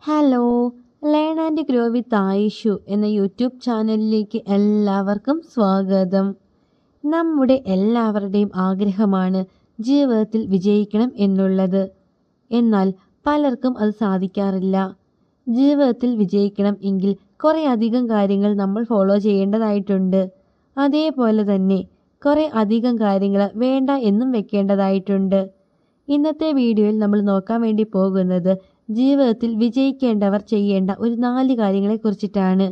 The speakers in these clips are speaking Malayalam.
Hello, learn and grow with Ayishu എന്ന യൂട്യൂബ് ചാനലിലേക്ക് എല്ലാവർക്കും സ്വാഗതം. നമ്മുടെ എല്ലാവരുടെയും ആഗ്രഹമാണ് ജീവിതത്തിൽ വിജയിക്കണം എന്നുള്ളത്. എന്നാൽ പലർക്കും അത് സാധിക്കാറില്ല. ജീവിതത്തിൽ വിജയിക്കണം എങ്കിൽ കുറേ അധികം കാര്യങ്ങൾ നമ്മൾ ഫോളോ ചെയ്യേണ്ടതായിട്ടുണ്ട്. അതേപോലെ തന്നെ കുറേ അധികം കാര്യങ്ങൾ വേണ്ട എന്നും വെക്കേണ്ടതായിട്ടുണ്ട്. ഇന്നത്തെ വീഡിയോയിൽ നമ്മൾ നോക്കാൻ വേണ്ടി പോകുന്നത് ജീവിതത്തിൽ വിജയിക്കേണ്ടവർ ചെയ്യേണ്ട ഒരു 4 കാര്യങ്ങളെ കുറിച്ചിട്ടാണ്.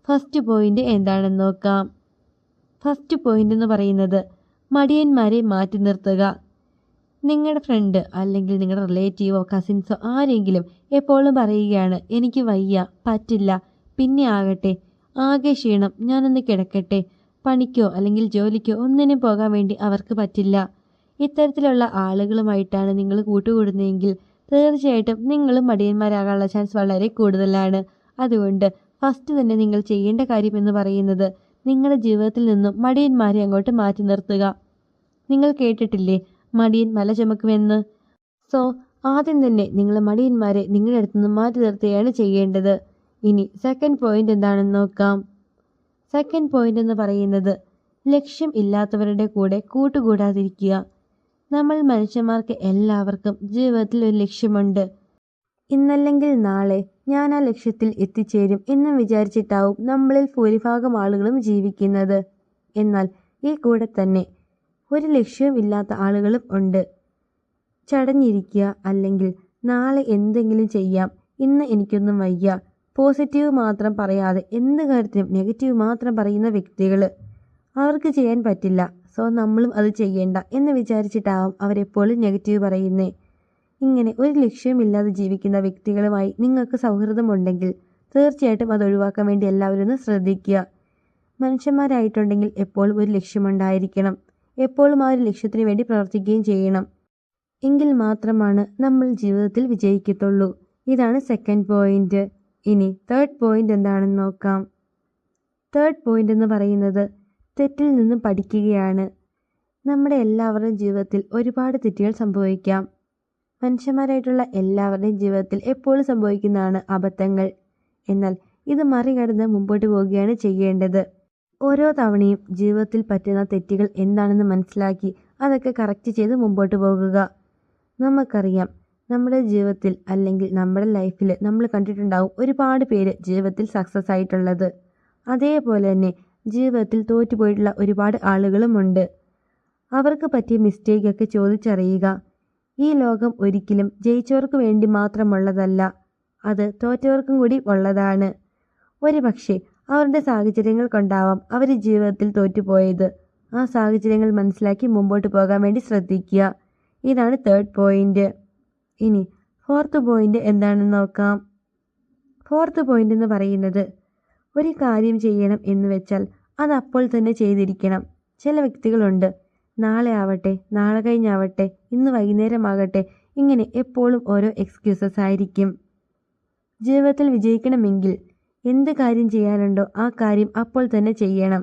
ഫസ്റ്റ് പോയിന്റ് എന്താണെന്ന് നോക്കാം. ഫസ്റ്റ് പോയിന്റ് എന്ന് പറയുന്നത് മടിയന്മാരെ മാറ്റി നിർത്തുക. നിങ്ങളുടെ ഫ്രണ്ട് അല്ലെങ്കിൽ നിങ്ങളുടെ റിലേറ്റീവോ കസിൻസോ ആരെങ്കിലും എപ്പോഴും പറയുകയാണ്, എനിക്ക് വയ്യ, പറ്റില്ല, പിന്നെ ആകട്ടെ, ആകെ ക്ഷീണം, ഞാനൊന്ന് കിടക്കട്ടെ, പണിക്കോ അല്ലെങ്കിൽ ജോലിക്കോ ഒന്നിനും പോകാൻ വേണ്ടി അവർക്ക് പറ്റില്ല. ഇത്തരത്തിലുള്ള ആളുകളുമായിട്ടാണ് നിങ്ങൾ കൂട്ടുകൂടുന്നതെങ്കിൽ തീർച്ചയായിട്ടും നിങ്ങളും മടിയന്മാരാകാനുള്ള ചാൻസ് വളരെ കൂടുതലാണ്. അതുകൊണ്ട് ഫസ്റ്റ് തന്നെ നിങ്ങൾ ചെയ്യേണ്ട കാര്യം എന്ന് പറയുന്നത് നിങ്ങളുടെ ജീവിതത്തിൽ നിന്നും മടിയന്മാരെ അങ്ങോട്ട് മാറ്റി നിർത്തുക. നിങ്ങൾ കേട്ടിട്ടില്ലേ, മടിയൻ മല ചുമക്കുമെന്ന്? സോ ആദ്യം തന്നെ നിങ്ങൾ മടിയന്മാരെ നിങ്ങളുടെ അടുത്ത് നിന്ന് മാറ്റി നിർത്തുകയാണ് ചെയ്യേണ്ടത്. ഇനി സെക്കൻഡ് പോയിന്റ് എന്താണെന്ന് നോക്കാം. സെക്കൻഡ് പോയിന്റ് എന്ന് പറയുന്നത് ലക്ഷ്യം ഇല്ലാത്തവരുടെ കൂടെ കൂട്ടുകൂടാതിരിക്കുക. നമ്മൾ മനുഷ്യന്മാർക്ക് എല്ലാവർക്കും ജീവിതത്തിൽ ഒരു ലക്ഷ്യമുണ്ട്. ഇന്നല്ലെങ്കിൽ നാളെ ഞാൻ ആ ലക്ഷ്യത്തിൽ എത്തിച്ചേരും എന്നും വിചാരിച്ചിട്ടാവും നമ്മളിൽ ഭൂരിഭാഗം ആളുകളും ജീവിക്കുന്നത്. എന്നാൽ ഈ കൂടെ തന്നെ ഒരു ലക്ഷ്യവും ഇല്ലാത്ത ആളുകളും ഉണ്ട്. ചടഞ്ഞിരിക്കുക, അല്ലെങ്കിൽ നാളെ എന്തെങ്കിലും ചെയ്യാം, ഇന്ന് എനിക്കൊന്നും വയ്യ, പോസിറ്റീവ് മാത്രം പറയാതെ എന്ത് കാര്യത്തിനും നെഗറ്റീവ് മാത്രം പറയുന്ന വ്യക്തികൾ. അവർക്ക് ചെയ്യാൻ പറ്റില്ല, സോ നമ്മളും അത് ചെയ്യേണ്ട എന്ന് വിചാരിച്ചിട്ടാവും അവരെപ്പോഴും നെഗറ്റീവ് പറയുന്നേ. ഇങ്ങനെ ഒരു ലക്ഷ്യമില്ലാതെ ജീവിക്കുന്ന വ്യക്തികളുമായി നിങ്ങൾക്ക് സൗഹൃദമുണ്ടെങ്കിൽ തീർച്ചയായിട്ടും അത് ഒഴിവാക്കാൻ വേണ്ടി എല്ലാവരും ഒന്ന് ശ്രദ്ധിക്കുക. മനുഷ്യന്മാരായിട്ടുണ്ടെങ്കിൽ എപ്പോഴും ഒരു ലക്ഷ്യമുണ്ടായിരിക്കണം. എപ്പോഴും ആ ഒരു ലക്ഷ്യത്തിന് വേണ്ടി പ്രവർത്തിക്കുകയും ചെയ്യണം. എങ്കിൽ മാത്രമാണ് നമ്മൾ ജീവിതത്തിൽ വിജയിക്കത്തുള്ളൂ. ഇതാണ് സെക്കൻഡ് പോയിന്റ്. ഇനി തേർഡ് പോയിന്റ് എന്താണെന്ന് നോക്കാം. തേർഡ് പോയിന്റ് എന്ന് പറയുന്നത് തെറ്റിൽ നിന്നും പഠിക്കുകയാണ്. നമ്മുടെ എല്ലാവരുടെയും ജീവിതത്തിൽ ഒരുപാട് തെറ്റുകൾ സംഭവിക്കാം. മനുഷ്യന്മാരായിട്ടുള്ള എല്ലാവരുടെയും ജീവിതത്തിൽ എപ്പോഴും സംഭവിക്കുന്നതാണ് അബദ്ധങ്ങൾ. എന്നാൽ ഇത് മറികടന്ന് മുമ്പോട്ട് പോവുകയാണ് ചെയ്യേണ്ടത്. ഓരോ തവണയും ജീവിതത്തിൽ പറ്റുന്ന തെറ്റുകൾ എന്താണെന്ന് മനസ്സിലാക്കി അതൊക്കെ കറക്റ്റ് ചെയ്ത് മുമ്പോട്ട് പോകുക. നമുക്കറിയാം, നമ്മുടെ ജീവിതത്തിൽ അല്ലെങ്കിൽ നമ്മുടെ ലൈഫിൽ നമ്മൾ കണ്ടിട്ടുണ്ടാവും ഒരുപാട് പേര് ജീവിതത്തിൽ സക്സസ് ആയിട്ടുള്ളത്. അതേപോലെ തന്നെ ജീവിതത്തിൽ തോറ്റുപോയിട്ടുള്ള ഒരുപാട് ആളുകളുമുണ്ട്. അവർക്ക് പറ്റിയ മിസ്റ്റേക്കൊക്കെ ചോദിച്ചറിയുക. ഈ ലോകം ഒരിക്കലും ജയിച്ചവർക്ക് വേണ്ടി മാത്രമുള്ളതല്ല, അത് തോറ്റവർക്കും കൂടി ഉള്ളതാണ്. ഒരു പക്ഷേ അവരുടെ സാഹചര്യങ്ങൾ കൊണ്ടാവാം അവർ ജീവിതത്തിൽ തോറ്റുപോയത്. ആ സാഹചര്യങ്ങൾ മനസ്സിലാക്കി മുമ്പോട്ട് പോകാൻ വേണ്ടി ശ്രദ്ധിക്കുക. ഇതാണ് തേർഡ് പോയിന്റ്. ഇനി ഫോർത്ത് പോയിന്റ് എന്താണെന്ന് നോക്കാം. ഫോർത്ത് പോയിന്റ് എന്ന് പറയുന്നത് ഒരു കാര്യം ചെയ്യണം എന്ന് വെച്ചാൽ അത് അപ്പോൾ തന്നെ ചെയ്തിരിക്കണം. ചില വ്യക്തികളുണ്ട്, നാളെ ആവട്ടെ, നാളെ കഴിഞ്ഞാവട്ടെ, ഇന്ന് വൈകുന്നേരമാകട്ടെ, ഇങ്ങനെ എപ്പോഴും ഓരോ എക്സ്ക്യൂസസ് ആയിരിക്കും. ജീവിതത്തിൽ വിജയിക്കണമെങ്കിൽ എന്ത് കാര്യം ചെയ്യാനുണ്ടോ ആ കാര്യം അപ്പോൾ തന്നെ ചെയ്യണം.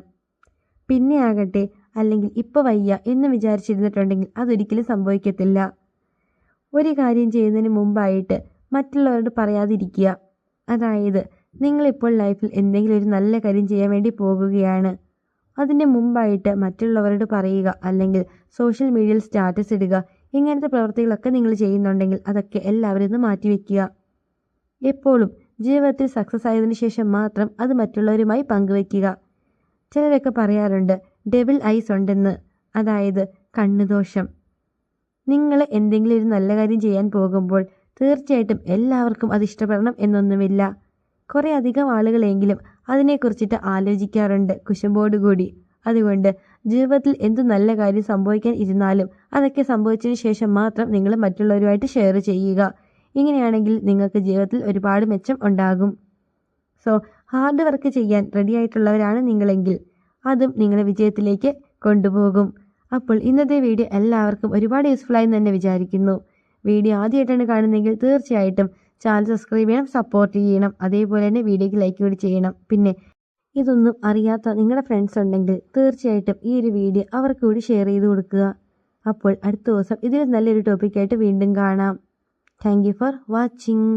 പിന്നെ ആകട്ടെ, അല്ലെങ്കിൽ ഇപ്പോൾ വയ്യ എന്ന് വിചാരിച്ചിരുന്നിട്ടുണ്ടെങ്കിൽ അതൊരിക്കലും സംഭവിക്കത്തില്ല. ഒരു കാര്യം ചെയ്യുന്നതിന് മുമ്പായിട്ട് മറ്റുള്ളവരോട് പറയാതിരിക്കുക. അതായത് നിങ്ങളിപ്പോൾ ലൈഫിൽ എന്തെങ്കിലും ഒരു നല്ല കാര്യം ചെയ്യാൻ വേണ്ടി പോകുകയാണ്. അതിൻ്റെ മുമ്പായിട്ട് മറ്റുള്ളവരോട് പറയുക, അല്ലെങ്കിൽ സോഷ്യൽ മീഡിയയിൽ സ്റ്റാറ്റസ് ഇടുക, ഇങ്ങനത്തെ പ്രവൃത്തികളൊക്കെ നിങ്ങൾ ചെയ്യുന്നുണ്ടെങ്കിൽ അതൊക്കെ എല്ലാവരും ഒന്ന് മാറ്റിവെക്കുക. എപ്പോഴും ജീവിതത്തിൽ സക്സസ് ആയതിനു ശേഷം മാത്രം അത് മറ്റുള്ളവരുമായി പങ്കുവെക്കുക. ചിലരൊക്കെ പറയാറുണ്ട് ഡെവിൾ ഐസ് ഉണ്ടെന്ന്, അതായത് കണ്ണുദോഷം. നിങ്ങൾ എന്തെങ്കിലും ഒരു നല്ല കാര്യം ചെയ്യാൻ പോകുമ്പോൾ തീർച്ചയായിട്ടും എല്ലാവർക്കും അത് ഇഷ്ടപ്പെടണം എന്നൊന്നുമില്ല. കുറേ അധികം ആളുകളെങ്കിലും അതിനെക്കുറിച്ചിട്ട് ആലോചിക്കാറുണ്ട് കുശുമ്പോടുകൂടി. അതുകൊണ്ട് ജീവിതത്തിൽ എന്തു നല്ല കാര്യം സംഭവിക്കാൻ ഇരുന്നാലും അതൊക്കെ സംഭവിച്ചതിന് ശേഷം മാത്രം നിങ്ങൾ മറ്റുള്ളവരുമായിട്ട് ഷെയർ ചെയ്യുക. ഇങ്ങനെയാണെങ്കിൽ നിങ്ങൾക്ക് ജീവിതത്തിൽ ഒരുപാട് മെച്ചം ഉണ്ടാകും. സോ ഹാർഡ് വർക്ക് ചെയ്യാൻ റെഡി ആയിട്ടുള്ളവരാണ് നിങ്ങളെങ്കിൽ അതും നിങ്ങളെ വിജയത്തിലേക്ക് കൊണ്ടുപോകും. അപ്പോൾ ഇന്നത്തെ വീഡിയോ എല്ലാവർക്കും ഒരുപാട് യൂസ്ഫുൾ ആയി തന്നെ വിചാരിക്കുന്നു. വീഡിയോ ആദ്യമായിട്ടാണ് കാണുന്നതെങ്കിൽ തീർച്ചയായിട്ടും ചാനൽ സബ്സ്ക്രൈബ് ചെയ്യണം, സപ്പോർട്ട് ചെയ്യണം. അതേപോലെ തന്നെ വീഡിയോയ്ക്ക് ലൈക്ക് കൂടി ചെയ്യണം. പിന്നെ ഇതൊന്നും അറിയാത്ത നിങ്ങളുടെ ഫ്രണ്ട്സ് ഉണ്ടെങ്കിൽ തീർച്ചയായിട്ടും ഈ ഒരു വീഡിയോ അവർക്ക് കൂടി ഷെയർ ചെയ്ത് കൊടുക്കുക. അപ്പോൾ അടുത്ത ദിവസം ഇതിൽ നല്ലൊരു ടോപ്പിക്കായിട്ട് വീണ്ടും കാണാം. Thank you for watching.